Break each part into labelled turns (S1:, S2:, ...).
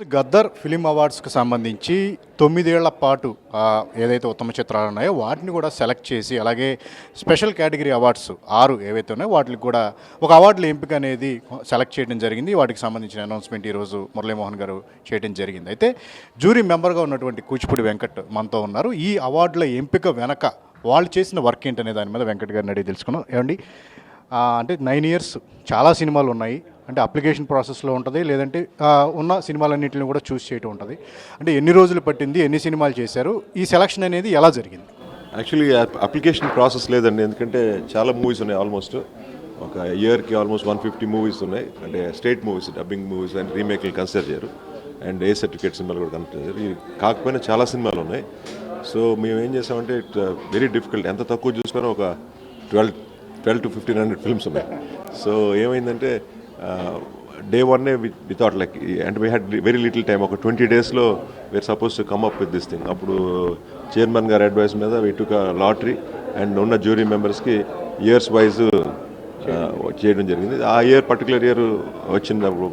S1: Gaddar film అవార్డ్స్కి సంబంధించి 9 ఏళ్ల పాటు ఏదైతే ఉత్తమ చిత్రాలు ఉన్నాయో వాటిని కూడా సెలెక్ట్ చేసి అలాగే స్పెషల్ కేటగిరీ అవార్డ్స్ 6 ఏవైతే ఉన్నాయో వాటికి కూడా ఒక అవార్డుల ఎంపిక అనేది సెలెక్ట్ చేయడం జరిగింది. వాటికి సంబంధించిన అనౌన్స్మెంట్ ఈరోజు మురళీమోహన్ గారు చేయడం జరిగింది. అయితే జ్యూరీ మెంబర్గా ఉన్నటువంటి కూచిపూడి వెంకట్ మనతో ఉన్నారు. ఈ అవార్డుల ఎంపిక వెనక వాళ్ళు చేసిన వర్క్ ఏంటనే దాని మీద వెంకట్ గారిని అడిగి తెలుసుకున్నాం. ఏమండి, అంటే 9 ఇయర్స్ చాలా సినిమాలు ఉన్నాయి, అంటే అప్లికేషన్ ప్రాసెస్లో ఉంటుంది, లేదంటే ఉన్న సినిమాలన్నింటిని కూడా చూస్ చేయడం ఉంటుంది. అంటే ఎన్ని రోజులు పట్టింది, ఎన్ని సినిమాలు చేశారు, ఈ సెలక్షన్ అనేది ఎలా జరిగింది?
S2: యాక్చువల్లీ అప్లికేషన్ ప్రాసెస్ లేదండి, ఎందుకంటే చాలా మూవీస్ ఉన్నాయి. ఆల్మోస్ట్ ఒక ఇయర్కి ఆల్మోస్ట్ 150 మూవీస్ ఉన్నాయి. అంటే state movies, dubbing movies and రీమేక్లు కన్సిడర్ చేయరు, అండ్ ఏ సర్టిఫికేట్ సినిమాలు కూడా కన్సిడర్ చేయరు. ఇది కాకపోయినా చాలా సినిమాలు ఉన్నాయి. సో మేము ఏం చేసామంటే ఇట్ వెరీ డిఫికల్ట్. ఎంత తక్కువ చూసుకున్నా ఒక 12 to 1500 ఫిల్మ్స్ ఉన్నాయి. సో ఏమైందంటే డే వన్నే వి థాట్ లైక్, అంటే we had very little time. ఒక 20 daysలో we are suppose to come up with this thing. అప్పుడు చైర్మన్ గారి అడ్వైస్ మీద వీ టుక్ లాటరీ అండ్ ఉన్న జ్యూరీ మెంబర్స్కి ఇయర్స్ వైజ్ చేయడం జరిగింది. ఆ పర్టికులర్ ఇయర్ వచ్చినప్పుడు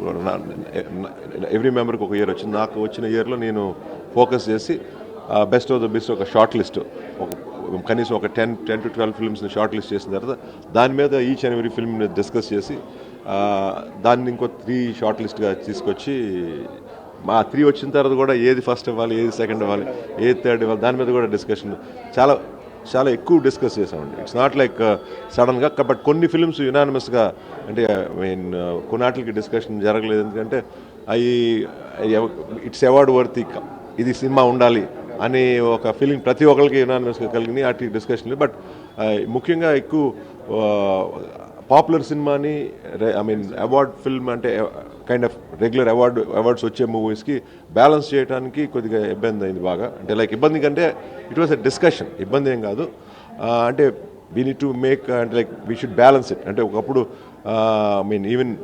S2: ఎవ్రీ మెంబర్కి ఒక ఇయర్ వచ్చింది. నాకు వచ్చిన ఇయర్లో నేను ఫోకస్ చేసి బెస్ట్ ఆఫ్ ద బెస్ట్ ఒక షార్ట్ లిస్ట్, కనీసం ఒక 10 to 12 ఫిల్మ్స్ని షార్ట్ లిస్ట్ చేసిన తర్వాత దాని మీద ఈచ్ అండ్ ఎవ్రీ ఫిల్మ్ని డిస్కస్ చేసి దాన్ని ఇంకో 3 షార్ట్ లిస్ట్గా తీసుకొచ్చి మా 3 వచ్చిన తర్వాత కూడా ఏది ఫస్ట్ ఇవ్వాలి, ఏది సెకండ్ ఇవ్వాలి, ఏది థర్డ్ ఇవ్వాలి, దాని మీద కూడా డిస్కషన్ చాలా చాలా ఎక్కువ డిస్కస్ చేసామండి. ఇట్స్ నాట్ లైక్ సడన్గా. బట్ కొన్ని ఫిల్మ్స్ యునానిమస్గా, అంటే కొన్నాటికి డిస్కషన్ జరగలేదు, ఎందుకంటే అవి ఇట్స్ అవార్డ్ వర్తీ, ఇది సినిమా ఉండాలి అని ఒక ఫీలింగ్ ప్రతి ఒక్కరికి యునానిమస్గా కలిగింది. వాటి డిస్కషన్లు. బట్ ముఖ్యంగా ఎక్కువ పాపులర్ సినిమాని, అవార్డ్ ఫిల్మ్ అంటే కైండ్ ఆఫ్ రెగ్యులర్ అవార్డ్స్ వచ్చే మూవీస్కి బ్యాలెన్స్ చేయడానికి కొద్దిగా ఇబ్బంది అయింది బాగా. అంటే లైక్ ఇబ్బంది కంటే ఇట్ వాస్ ఎ డిస్కషన్, ఇబ్బంది ఏం కాదు. అంటే వీ నీడ్ టు మేక్, అంటే like we should balance it. అంటే ఒకప్పుడు ఈవెన్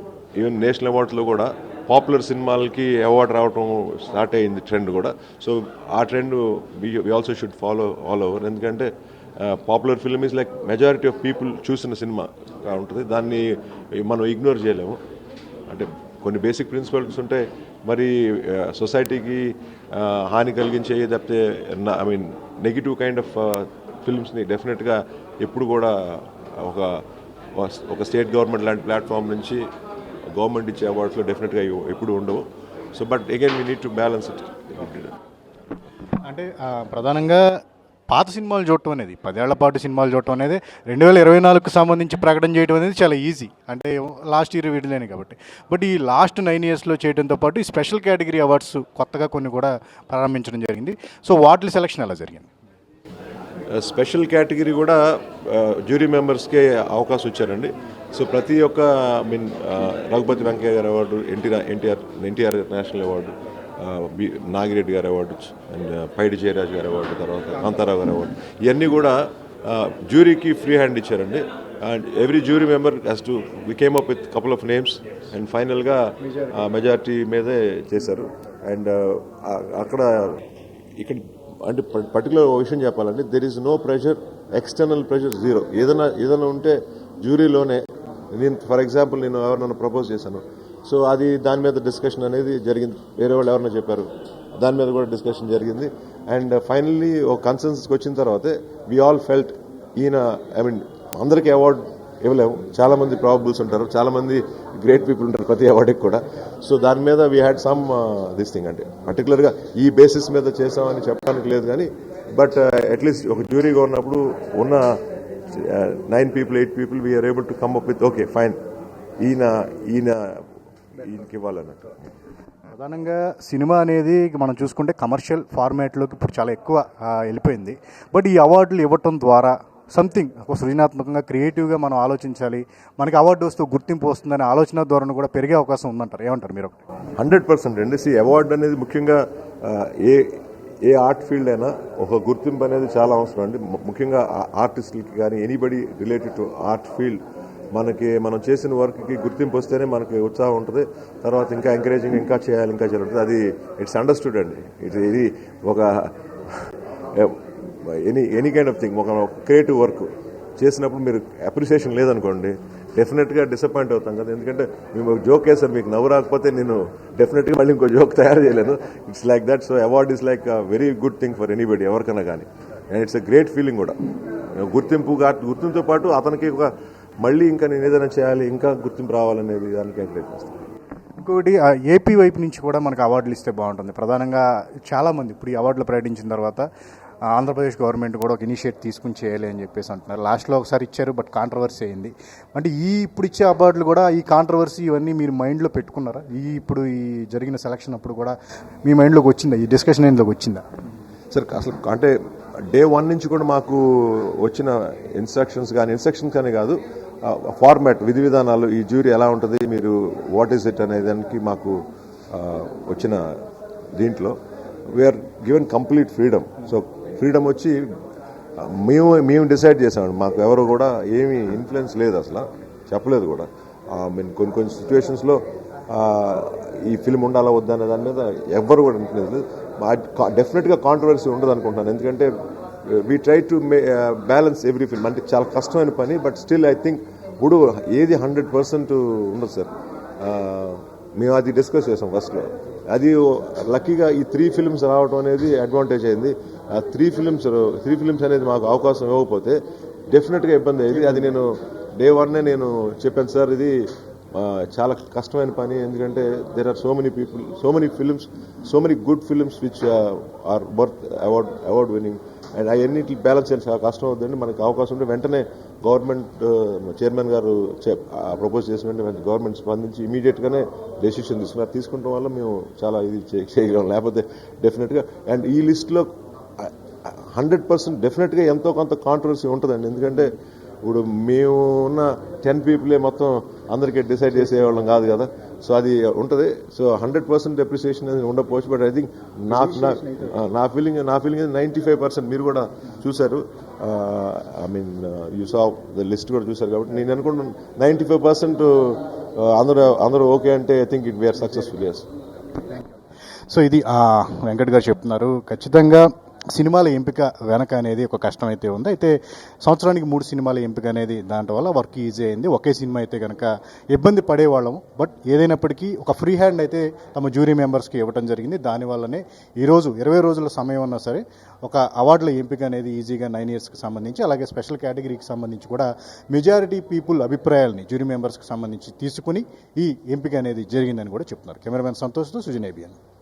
S2: నేషనల్ అవార్డ్స్లో కూడా పాపులర్ సినిమాలకి అవార్డు రావటం స్టార్ట్ అయింది ట్రెండ్ కూడా. సో ఆ trend we also should follow all over. ఎందుకంటే popular film is like majority of people చూసిన సినిమా ఉంటుంది, దాన్ని మనం ఇగ్నోర్ చేయలేము. అంటే కొన్ని బేసిక్ ప్రిన్సిపల్స్ ఉంటాయి, మరి సొసైటీకి హాని కలిగించే, తప్పితే నెగిటివ్ కైండ్ ఆఫ్ ఫిల్మ్స్ని డెఫినెట్గా ఎప్పుడు కూడా ఒక స్టేట్ గవర్నమెంట్ లాంటి ప్లాట్ఫామ్ నుంచి గవర్నమెంట్ ఇచ్చే అవార్డ్స్లో డెఫినెట్గా ఎప్పుడు ఉండవు. So but again we need to balance it.
S1: అంటే ప్రధానంగా పాత సినిమాలు చూడటం అనేది, 10 ఏళ్ల పాటు సినిమాలు చూడటం అనేది 2024కు సంబంధించి ప్రకటన చేయడం అనేది చాలా ఈజీ, అంటే లాస్ట్ ఇయర్ విడుదలైన కాబట్టి. బట్ ఈ లాస్ట్ 9 yearsలో చేయడంతో పాటు ఈ స్పెషల్ కేటగిరీ అవార్డ్స్ కొత్తగా కొన్ని కూడా ప్రారంభించడం జరిగింది. సో వాటి సెలక్షన్ ఎలా జరిగింది?
S2: స్పెషల్ కేటగిరీ కూడా జ్యూరీ మెంబర్స్కే అవకాశం ఇచ్చారండి. సో ప్రతి ఒక్క రఘుపతి వెంకయ్య గారి award, NTR national award, Nagireddy గారి అవార్డు, అండ్ పైడి జయరాజ్ గారి అవార్డు, తర్వాత కాంతారావు గారి అవార్డు, ఇవన్నీ కూడా జ్యూరీకి ఫ్రీ హ్యాండ్ ఇచ్చారండి. And every jury member has to we came up with couple of names and ఫైనల్గా మెజారిటీ మీదే చేశారు. అండ్ అక్కడ ఇక్కడ అంటే పర్టికులర్ విషయం చెప్పాలంటే there is no pressure, external pressure zero. ఏదైనా ఉంటే జ్యూరీలోనే, నేను ఫర్ ఎగ్జాంపుల్ నేను ఎవరినైనా ప్రపోజ్ చేశాను, సో అది దాని మీద డిస్కషన్ అనేది జరిగింది. వేరే వాళ్ళు ఎవరైనా చెప్పారు, దాని మీద కూడా డిస్కషన్ జరిగింది. అండ్ ఫైనల్లీ ఒక కన్సెన్సస్కి వచ్చిన తర్వాతే వి ఆల్ ఫెల్ట్ ఈయన అందరికీ అవార్డు ఇవ్వలేము, చాలామంది ప్రాబబుల్స్ ఉంటారు, చాలామంది గ్రేట్ పీపుల్ ఉంటారు ప్రతి అవార్డుకి కూడా. సో దాని మీద we had some this thing. అంటే పర్టికులర్గా ఈ బేసిస్ మీద చేసామని చెప్పడానికి లేదు, కానీ బట్ అట్లీస్ట్ ఒక జ్యూరీగా ఉన్నప్పుడు ఉన్న 9 people 8 people we're able to come up with okay fine, ఈయనకి ఇవ్వాలన్నట్టు.
S1: ప్రధానంగా సినిమా అనేది మనం చూసుకుంటే కమర్షియల్ ఫార్మాట్లోకి ఇప్పుడు చాలా ఎక్కువ వెళ్ళిపోయింది. బట్ ఈ అవార్డులు ఇవ్వటం ద్వారా సంథింగ్ ఒక సృజనాత్మకంగా, క్రియేటివ్గా మనం ఆలోచించాలి, మనకి అవార్డు వస్తూ గుర్తింపు వస్తుందనే ఆలోచన ధోరణి కూడా పెరిగే అవకాశం ఉందంటారు. ఏమంటారు మీరు?
S2: 100% అండి. అవార్డు అనేది ముఖ్యంగా ఏ ఆర్ట్ ఫీల్డ్ అయినా ఒక గుర్తింపు అనేది చాలా అవసరం అండి. ముఖ్యంగా ఆర్టిస్టులకి కానీ anybody related to art field మనం చేసిన వర్క్కి గుర్తింపు వస్తేనే మనకి ఉత్సాహం ఉంటుంది. తర్వాత ఇంకా ఎంకరేజింగ్, ఇంకా చేయాలి అది ఇట్స్ అండర్స్టూడ్ అండి. ఇది ఒక ఎనీ కైండ్ ఆఫ్ థింగ్, ఒక క్రియేటివ్ వర్క్ చేసినప్పుడు మీరు అప్రిసియేషన్ లేదనుకోండి, డెఫినెట్గా డిసప్పాయింట్ అవుతాం కదా. ఎందుకంటే మేము ఒక జోక్ వేసాం, మీకు నవ్వు రాకపోతే నేను డెఫినెట్గా మళ్ళీ ఇంకో జోక్ తయారు చేయలేను. It's like that. So award is like very good thing for anybody, ఎవరికైనా కానీ. And it's a great feeling కూడా. గుర్తింపుతో పాటు అతనికి ఒక మళ్ళీ ఇంకా నేను ఏదైనా చేయాలి, ఇంకా గుర్తింపు రావాలనేది దానికి ఎంకరేజ్ చేస్తాను.
S1: ఇంకోటి ఏపీ వైపు నుంచి కూడా మనకు అవార్డులు ఇస్తే బాగుంటుంది. ప్రధానంగా చాలామంది ఇప్పుడు ఈ అవార్డులు ప్రకటించిన తర్వాత ఆంధ్రప్రదేశ్ గవర్నమెంట్ కూడా ఒక ఇనిషియేట్ తీసుకుని చేయాలి అని చెప్పేసి అంటున్నారు. లాస్ట్లో ఒకసారి ఇచ్చారు, బట్ కాంట్రవర్సీ అయింది. అంటే ఇప్పుడు ఇచ్చే అవార్డులు కూడా ఈ కాంట్రవర్సీ ఇవన్నీ మీరు మైండ్లో పెట్టుకున్నారా? ఇప్పుడు ఈ జరిగిన సెలక్షన్ అప్పుడు కూడా మీ మైండ్లోకి వచ్చిందా? ఈ డిస్కషన్ ఎందులోకి వచ్చిందా?
S2: సార్ అసలు అంటే డే 1 నుంచి కూడా మాకు వచ్చిన ఇన్స్ట్రక్షన్స్ కానీ కాదు, ఫార్మాట్, విధి విధానాలు, ఈ జ్యూరీ ఎలా ఉంటుంది, మీరు వాట్ ఈస్ ఇట్ అనే దానికి మాకు వచ్చిన దీంట్లో we're given complete freedom. So freedom వచ్చి మేము డిసైడ్ చేసామండి. మాకు ఎవరు కూడా ఏమీ ఇన్ఫ్లుయెన్స్ లేదు, అసలు చెప్పలేదు కూడా. మీన్ కొన్ని సిచ్యువేషన్స్లో ఈ ఫిల్మ్ ఉండాలా వద్దా అనే దాని మీద ఎవ్వరు కూడా ఇన్ఫ్లుయెన్స్ లేదు. డెఫినెట్గా కాంట్రవర్సీ ఉండదు అనుకుంటున్నాను. ఎందుకంటే we try to balance every film. అంటే చాలా కష్టమైన పని, బట్ స్టిల్ ఐ థింక్ ఇప్పుడు ఏది 100% ఉండదు సార్. మేము అది డిస్కస్ చేసాం ఫస్ట్లో. అది లక్కీగా ఈ 3 ఫిల్మ్స్ రావడం అనేది అడ్వాంటేజ్ అయింది. ఆ 3 ఫిల్మ్స్ అనేది మాకు అవకాశం ఇవ్వకపోతే డెఫినెట్గా ఇబ్బంది అయ్యేది. అది నేను డే 1 నేను చెప్పాను సార్, ఇది చాలా కష్టమైన పని. ఎందుకంటే there are so many people, so many films, so many good films which are worth award winning. And అవన్నీ బ్యాలెన్స్ చేయాలి, చాలా కష్టం అవుతుందండి. మనకు అవకాశం ఉంటే వెంటనే గవర్నమెంట్ చైర్మన్ గారు ప్రపోజ్ చేసిన వెంటనే గవర్నమెంట్ స్పందించి ఇమీడియట్గానే డెసిషన్ తీసుకుంటాం వల్ల మేము చాలా ఇది చేయగలం. లేకపోతే డెఫినెట్గా అండ్ ఈ లిస్ట్లో 100% డెఫినెట్గా ఎంతో కొంత కాంట్రవర్సీ ఉంటుందండి. ఎందుకంటే ఇప్పుడు మేము ఉన్న 10 పీపులే మొత్తం అందరికీ డిసైడ్ చేసేవాళ్ళం కాదు కదా. సో అది ఉంటుంది. సో 100% అప్రిసియేషన్ అనేది ఉండకపోవచ్చు. బట్ ఐ థింక్ నా ఫీలింగ్ 95% మీరు కూడా చూశారు. I mean you saw the list కూడా చూశారు. కాబట్టి నేను అనుకుంటున్నాను 95% అందరూ ఓకే అంటే I think we're successful. Yes.
S1: So ఇది వెంకట్ గారు చెప్తున్నారు. ఖచ్చితంగా సినిమాల ఎంపిక వెనక అనేది ఒక కష్టం అయితే ఉంది. అయితే సంవత్సరానికి 3 సినిమాల ఎంపిక అనేది దాంట్లో వల్ల వర్క్ ఈజీ అయింది. ఒకే సినిమా అయితే కనుక ఇబ్బంది పడేవాళ్ళము. బట్ ఏదైనప్పటికీ ఒక ఫ్రీ హ్యాండ్ అయితే తమ జ్యూరీ మెంబర్స్కి ఇవ్వడం జరిగింది. దానివల్లనే ఈరోజు 20 రోజుల సమయం ఉన్నా సరే ఒక అవార్డుల ఎంపిక అనేది ఈజీగా 9 ఇయర్స్కి సంబంధించి, అలాగే స్పెషల్ కేటగిరీకి సంబంధించి కూడా మెజారిటీ పీపుల్ అభిప్రాయాలని జ్యూరీ మెంబర్స్కి సంబంధించి తీసుకుని ఈ ఎంపిక అనేది జరిగిందని కూడా చెప్తున్నారు. కెమెరామెన్ సంతోష్తో సుజన్ ఏబిఎన్.